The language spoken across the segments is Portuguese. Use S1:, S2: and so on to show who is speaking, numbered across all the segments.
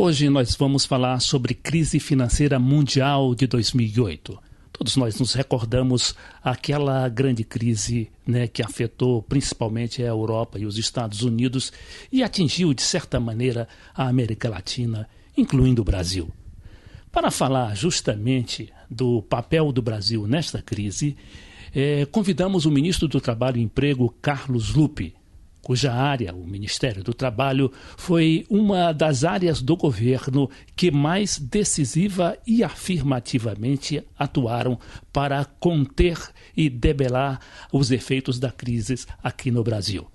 S1: Hoje nós vamos falar sobre crise financeira mundial de 2008. Todos nós nos recordamos aquela grande crise, que afetou principalmente a Europa e os Estados Unidos e atingiu, de certa maneira, a América Latina, incluindo o Brasil. Para falar justamente do papel do Brasil nesta crise, convidamos o ministro do Trabalho e Emprego, Carlos Lupe, cuja área, o Ministério do Trabalho, foi uma das áreas do governo que mais decisiva e afirmativamente atuaram para conter e debelar os efeitos da crise aqui no Brasil.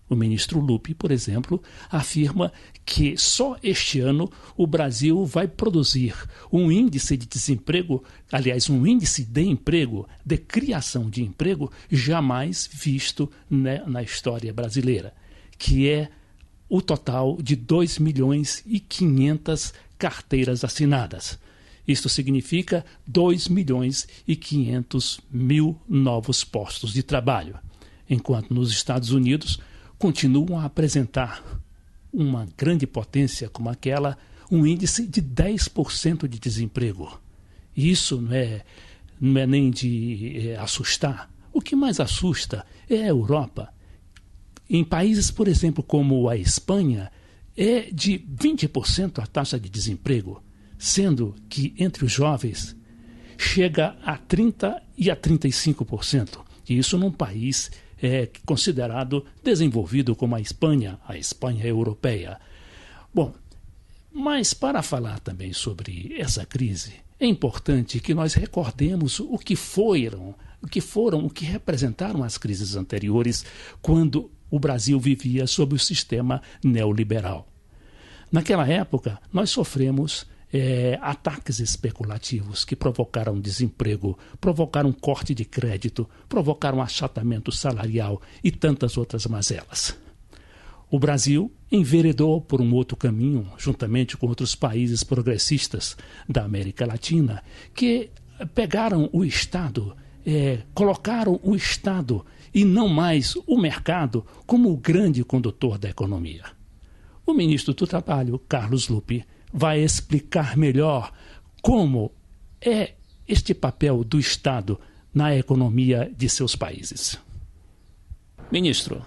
S1: O ministro Lupe, por exemplo, afirma que só este ano o Brasil vai produzir um índice de desemprego, aliás, um índice de emprego, de criação de emprego, jamais visto na história brasileira, que é o total de 2.500.000 carteiras assinadas. Isto significa 2.500.000 novos postos de trabalho, enquanto nos Estados Unidos continuam a apresentar uma grande potência como aquela, um índice de 10% de desemprego. Isso não é nem de assustar. O que mais assusta é a Europa. Em países, por exemplo, como a Espanha, é de 20% a taxa de desemprego, sendo que entre os jovens chega a 30% e a 35%. E isso num país considerado desenvolvido como a Espanha europeia. Bom, mas para falar também sobre essa crise, é importante que nós recordemos o que representaram as crises anteriores quando o Brasil vivia sob o sistema neoliberal. Naquela época, nós sofremos ataques especulativos que provocaram desemprego, provocaram corte de crédito, provocaram achatamento salarial e tantas outras mazelas. O Brasil enveredou por um outro caminho, juntamente com outros países progressistas da América Latina, que pegaram o Estado, colocaram o Estado e não mais o mercado como o grande condutor da economia. O ministro do Trabalho, Carlos Lupe, vai explicar melhor como é este papel do Estado na economia de seus países. Ministro,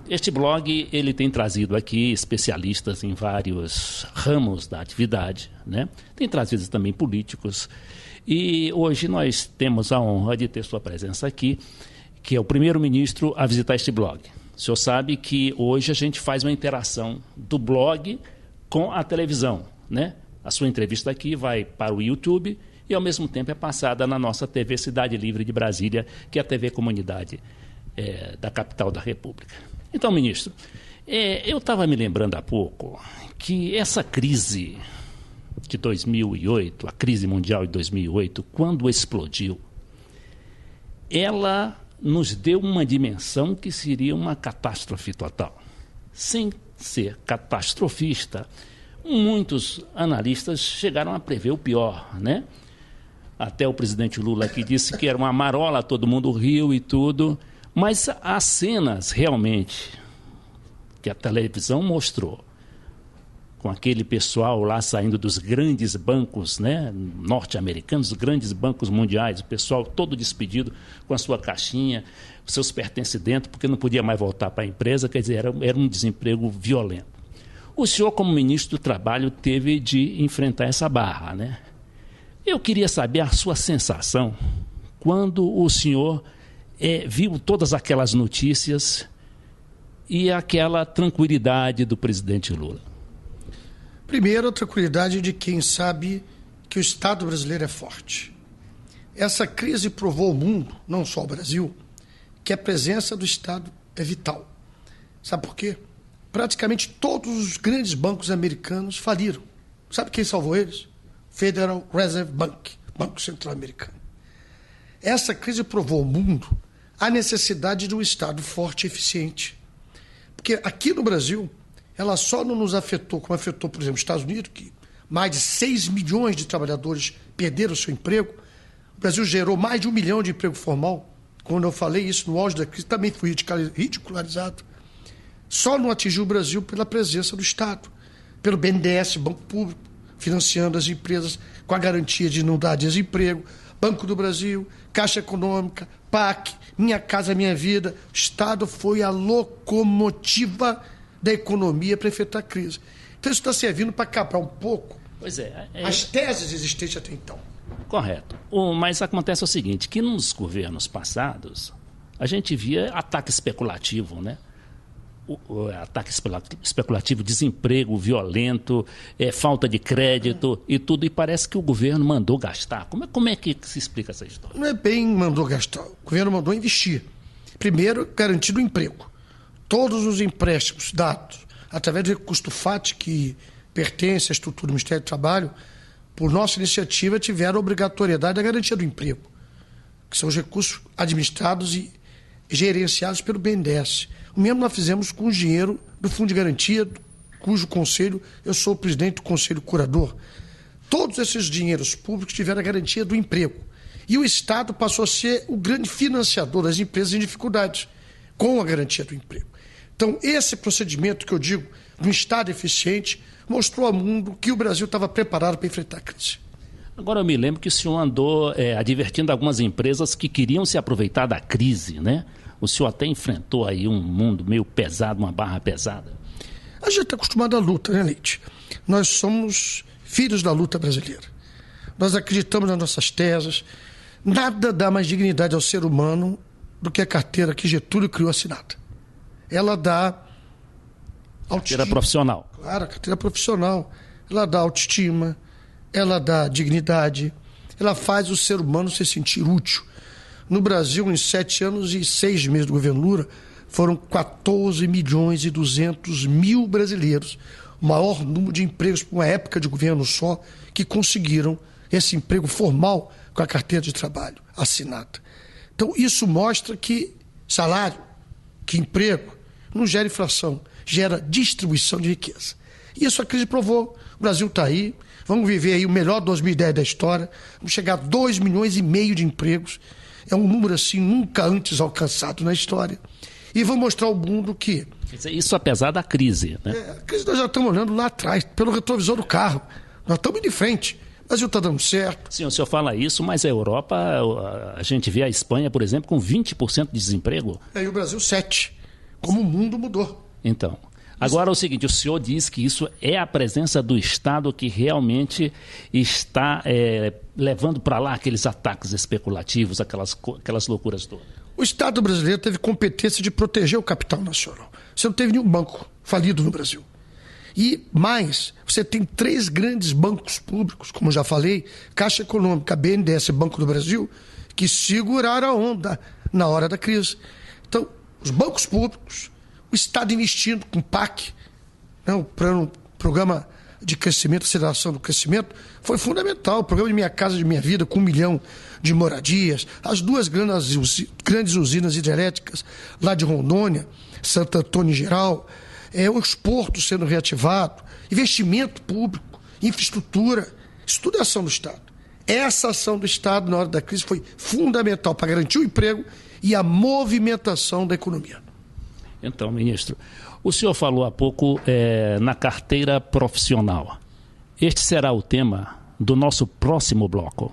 S1: este blog ele tem trazido aqui especialistas em vários ramos da atividade, Tem trazido também políticos e hoje nós temos a honra de ter sua presença aqui, que é o primeiro-ministro a visitar este blog. O senhor sabe que hoje a gente faz uma interação do blog com a televisão, A sua entrevista aqui vai para o YouTube e, ao mesmo tempo, é passada na nossa TV Cidade Livre de Brasília, que é a TV Comunidade da capital da República. Então, ministro, eu estava me lembrando há pouco que essa crise de 2008, a crise mundial de 2008, quando explodiu, ela nos deu uma dimensão que seria uma catástrofe total. Sem ser catastrofista, muitos analistas chegaram a prever o pior, Até o presidente Lula que disse que era uma marola, todo mundo riu e tudo, mas as cenas realmente que a televisão mostrou, com aquele pessoal lá saindo dos grandes bancos norte-americanos, os grandes bancos mundiais, o pessoal todo despedido com a sua caixinha, os seus pertences dentro, porque não podia mais voltar para a empresa, quer dizer, era um desemprego violento. O senhor, como ministro do Trabalho, teve de enfrentar essa barra, Eu queria saber a sua sensação quando o senhor viu todas aquelas notícias e aquela tranquilidade do presidente Lula.
S2: Primeiro, a tranquilidade de quem sabe que o Estado brasileiro é forte. Essa crise provou ao mundo, não só ao Brasil, que a presença do Estado é vital. Sabe por quê? Praticamente todos os grandes bancos americanos faliram. Sabe quem salvou eles? Federal Reserve Bank, Banco Central Americano. Essa crise provou ao mundo a necessidade de um Estado forte e eficiente. Porque aqui no Brasil, ela só não nos afetou, como afetou, por exemplo, os Estados Unidos, que mais de 6 milhões de trabalhadores perderam seu emprego. O Brasil gerou mais de 1 milhão de emprego formal. Quando eu falei isso no auge da crise, também fui ridicularizado. Só não atingiu o Brasil pela presença do Estado, pelo BNDES, Banco Público, financiando as empresas com a garantia de não dar desemprego, Banco do Brasil, Caixa Econômica, PAC, Minha Casa Minha Vida. O Estado foi a locomotiva da economia para enfrentar a crise. Então isso está servindo para capar um pouco as teses existentes até então.
S1: Correto. Mas acontece o seguinte, que nos governos passados, a gente via ataque especulativo, né? Ataque especulativo, desemprego violento, falta de crédito e tudo, e parece que o governo mandou gastar. Como é que se explica essa história?
S2: Não é bem mandou gastar, o governo mandou investir. Primeiro, garantindo o emprego. Todos os empréstimos dados através do recurso do FAT, que pertence à estrutura do Ministério do Trabalho, por nossa iniciativa, tiveram a obrigatoriedade da garantia do emprego, que são os recursos administrados e gerenciados pelo BNDES. O mesmo nós fizemos com o dinheiro do Fundo de Garantia, cujo conselho, eu sou o presidente do Conselho Curador. Todos esses dinheiros públicos tiveram a garantia do emprego. E o Estado passou a ser o grande financiador das empresas em dificuldades, com a garantia do emprego. Então, esse procedimento que eu digo, de um Estado eficiente, mostrou ao mundo que o Brasil estava preparado para enfrentar a crise.
S1: Agora eu me lembro que o senhor andou advertindo algumas empresas que queriam se aproveitar da crise, né? O senhor até enfrentou aí um mundo meio pesado, uma barra pesada.
S2: A gente está acostumado à luta, né, Leite? Nós somos filhos da luta brasileira. Nós acreditamos nas nossas teses. Nada dá mais dignidade ao ser humano do que a carteira que Getúlio criou assinada. Ela dá autoestima.
S1: Carteira profissional.
S2: Claro, a carteira profissional. Ela dá autoestima, ela dá dignidade, ela faz o ser humano se sentir útil. No Brasil, em 7 anos e 6 meses do governo Lula, foram 14.200.000 brasileiros, o maior número de empregos por uma época de governo só, que conseguiram esse emprego formal com a carteira de trabalho assinada. Então, isso mostra que salário, que emprego, não gera inflação, gera distribuição de riqueza. Isso a crise provou. O Brasil está aí, vamos viver aí o melhor 2010 da história, vamos chegar a 2,5 milhões de empregos. É um número assim nunca antes alcançado na história. E vamos mostrar ao mundo que...
S1: Isso apesar da crise, né?
S2: A crise nós já estamos olhando lá atrás, pelo retrovisor do carro. Nós estamos indo de frente. O Brasil está dando certo.
S1: Sim, o senhor fala isso, mas a Europa, a gente vê a Espanha, por exemplo, com 20% de desemprego.
S2: E o Brasil 7%. Como o mundo mudou.
S1: Então, agora é o seguinte, o senhor diz que isso é a presença do Estado que realmente está levando para lá aqueles ataques especulativos, aquelas loucuras todas.
S2: O Estado brasileiro teve competência de proteger o capital nacional. Você não teve nenhum banco falido no Brasil. E mais, você tem 3 grandes bancos públicos, como eu já falei, Caixa Econômica, BNDES e Banco do Brasil, que seguraram a onda na hora da crise. Então, os bancos públicos, o Estado investindo com PAC, né, o Programa de Crescimento, Aceleração do Crescimento, foi fundamental. O programa de Minha Casa Minha Vida, com 1 milhão de moradias, as 2 grandes usinas hidrelétricas lá de Rondônia, Santo Antônio em geral, os portos sendo reativados, investimento público, infraestrutura, isso tudo é ação do Estado. Essa ação do Estado na hora da crise foi fundamental para garantir o emprego e a movimentação da economia.
S1: Então, ministro, o senhor falou há pouco na carteira profissional. Este será o tema do nosso próximo bloco.